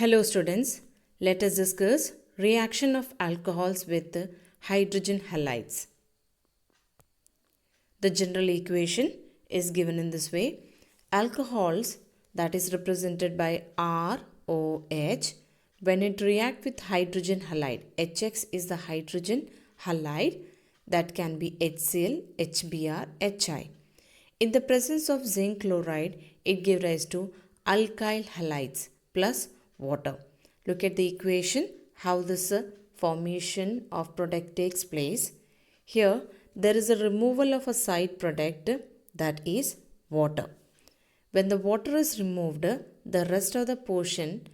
Hello students, let us discuss reaction of alcohols with hydrogen halides. The general equation is given in this way. Alcohols, that is represented by ROH, when it react with hydrogen halide, HX is the hydrogen halide, that can be HCl, HBr, HI. In the presence of zinc chloride, it gives rise to alkyl halides plus water. Look at the equation, how this formation of product takes place. Here, there is a removal of a side product, that is water. When the water is removed, the rest of the portion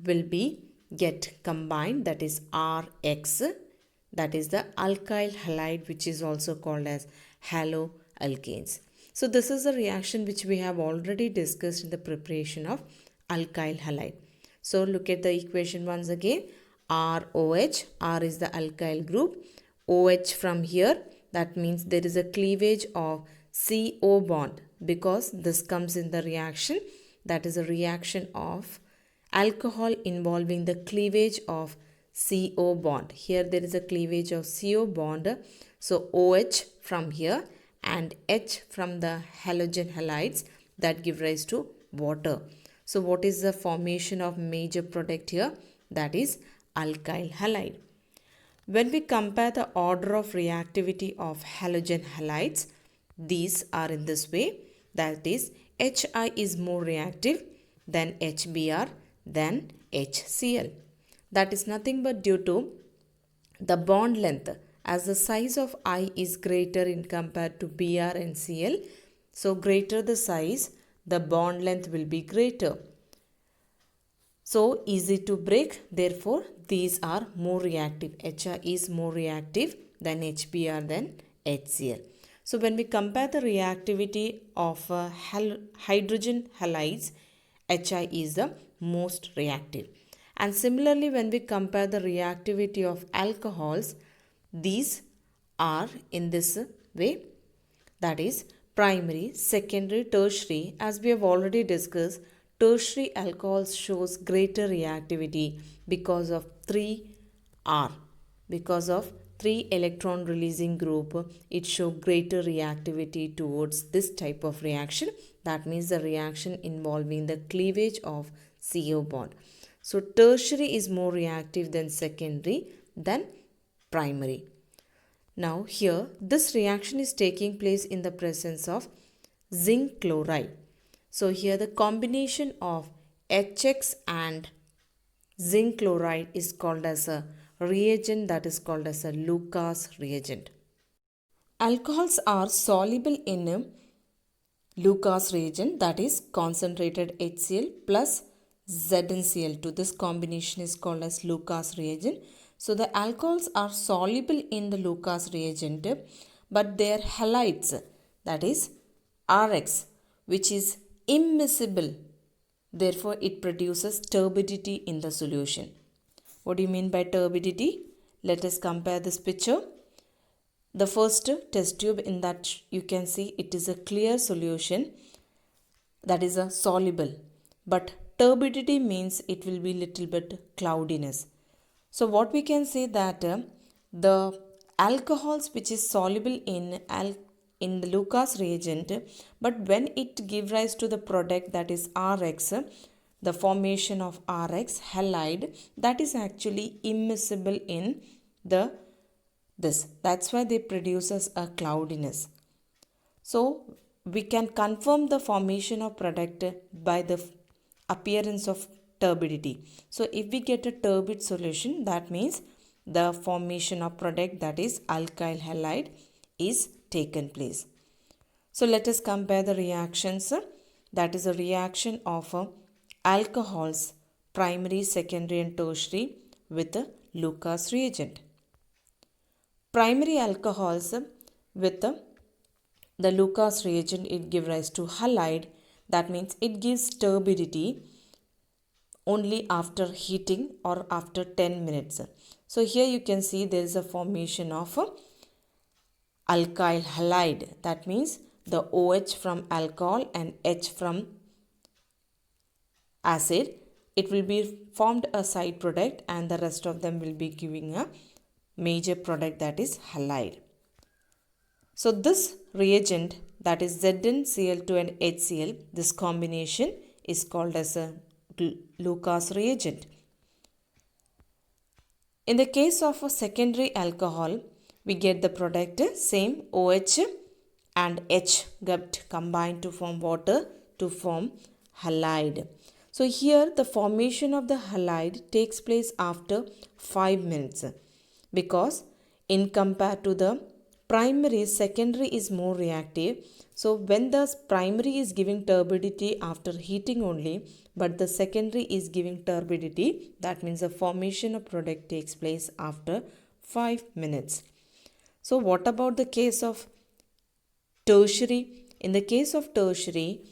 will be get combined, that is RX, that is the alkyl halide, which is also called as haloalkanes. So this is a reaction which we have already discussed in the preparation of alkyl halide. So look at the equation once again. ROH, R is the alkyl group. OH from here, that means there is a cleavage of CO bond, because this comes in the reaction, that is a reaction of alcohol involving the cleavage of CO bond. Here there is a cleavage of CO bond. So OH from here and H from the halogen halides, that give rise to water. So what is the formation of major product here? That is alkyl halide. When we compare the order of reactivity of halogen halides, these are in this way, that is HI is more reactive than HBr than HCl. That is nothing but due to the bond length, as the size of I is greater in compared to Br and Cl. So greater the size, the bond length will be greater. So easy to break, therefore these are more reactive. HI is more reactive than HBr than HCl. So when we compare the reactivity of hydrogen halides, HI is the most reactive. And similarly, when we compare the reactivity of alcohols, these are in this way, that is primary, secondary, tertiary. As we have already discussed, tertiary alcohols shows greater reactivity because of 3R. Because of 3 electron releasing group, it shows greater reactivity towards this type of reaction. That means the reaction involving the cleavage of CO bond. So tertiary is more reactive than secondary than primary. Now here this reaction is taking place in the presence of zinc chloride. So here the combination of HX and zinc chloride is called as a reagent, that is called as a Lucas reagent. Alcohols are soluble in Lucas reagent, that is concentrated HCl plus ZnCl2. This combination is called as Lucas reagent. So the alcohols are soluble in the Lucas reagent, but their halides, that is Rx, which is immiscible. Therefore, it produces turbidity in the solution. What do you mean by turbidity? Let us compare this picture. The first test tube, in that you can see it is a clear solution, that is a soluble, but turbidity means it will be little bit cloudiness. So what we can say that the alcohols which is soluble in the Lucas reagent, but when it give rise to the product, that is Rx, the formation of Rx halide, that is actually immiscible in this. That's why they produces a cloudiness. So we can confirm the formation of product by the appearance of turbidity. So if we get a turbid solution, that means the formation of product, that is alkyl halide, is taken place. So let us compare the reactions. That is a reaction of alcohols, primary, secondary and tertiary, with the Lucas reagent. Primary alcohols with the Lucas reagent, it gives rise to halide. That means it gives turbidity only after heating or after 10 minutes. So here you can see there is a formation of alkyl halide. That means the OH from alcohol and H from acid, it will be formed a side product and the rest of them will be giving a major product, that is halide. So this reagent, that is ZnCl2 and HCl, this combination is called as a Lucas reagent. In the case of a secondary alcohol, we get the product same OH and H get combined to form water to form halide. So here the formation of the halide takes place after 5 minutes, because in compared to the primary, secondary is more reactive. So when the primary is giving turbidity after heating only, but the secondary is giving turbidity, that means the formation of product takes place after 5 minutes. So what about the case of tertiary? In the case of tertiary,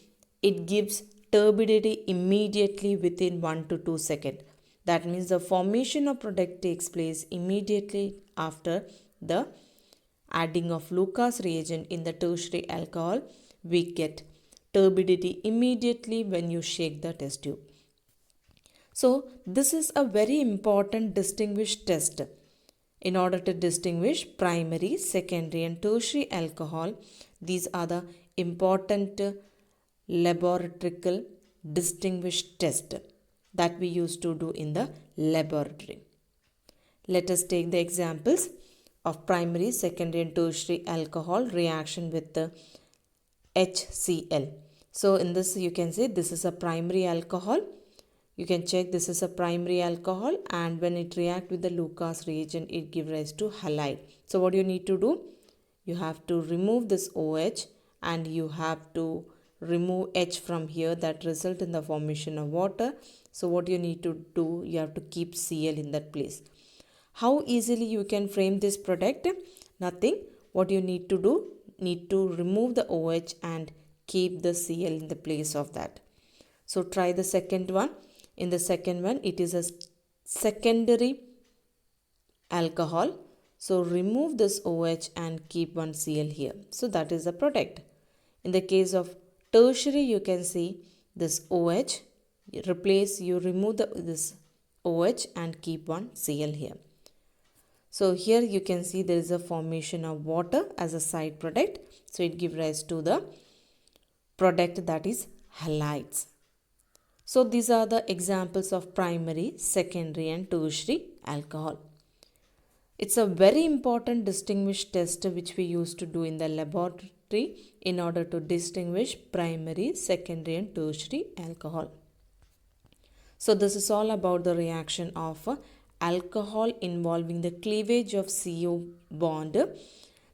it gives turbidity immediately within 1 to 2 seconds. That means the formation of product takes place immediately after the adding of Lucas reagent in the tertiary alcohol. We get turbidity immediately when you shake the test tube. So this is a very important distinguished test. In order to distinguish primary, secondary and tertiary alcohol, these are the important laboratorical distinguished test that we used to do in the laboratory. Let us take the examples of primary, secondary and tertiary alcohol reaction with the HCl. So in this you can say this is a primary alcohol. You can check this is a primary alcohol, and when it react with the Lucas reagent, it gives rise to halide. So what you need to do? You have to remove this OH and you have to remove H from here, that result in the formation of water. So what you need to do? You have to keep Cl in that place. How easily you can frame this product? Nothing. What you need to do? Need to remove the OH and keep the Cl in the place of that. So try the second one. In the second one, it is a secondary alcohol. So remove this OH and keep one Cl here. So that is the product. In the case of tertiary, you can see this OH, you remove this OH and keep one Cl here. So here you can see there is a formation of water as a side product. So it gives rise to the product, that is halides. So these are the examples of primary, secondary and tertiary alcohol. It's a very important distinguished test which we used to do in the laboratory in order to distinguish primary, secondary and tertiary alcohol. So this is all about the reaction of alcohol involving the cleavage of CO bond.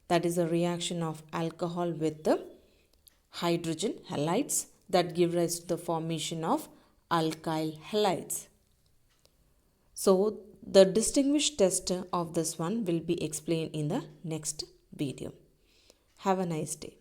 That is a reaction of alcohol with the hydrogen halides that give rise to the formation of alkyl halides. So the distinguished test of this one will be explained in the next video. Have a nice day.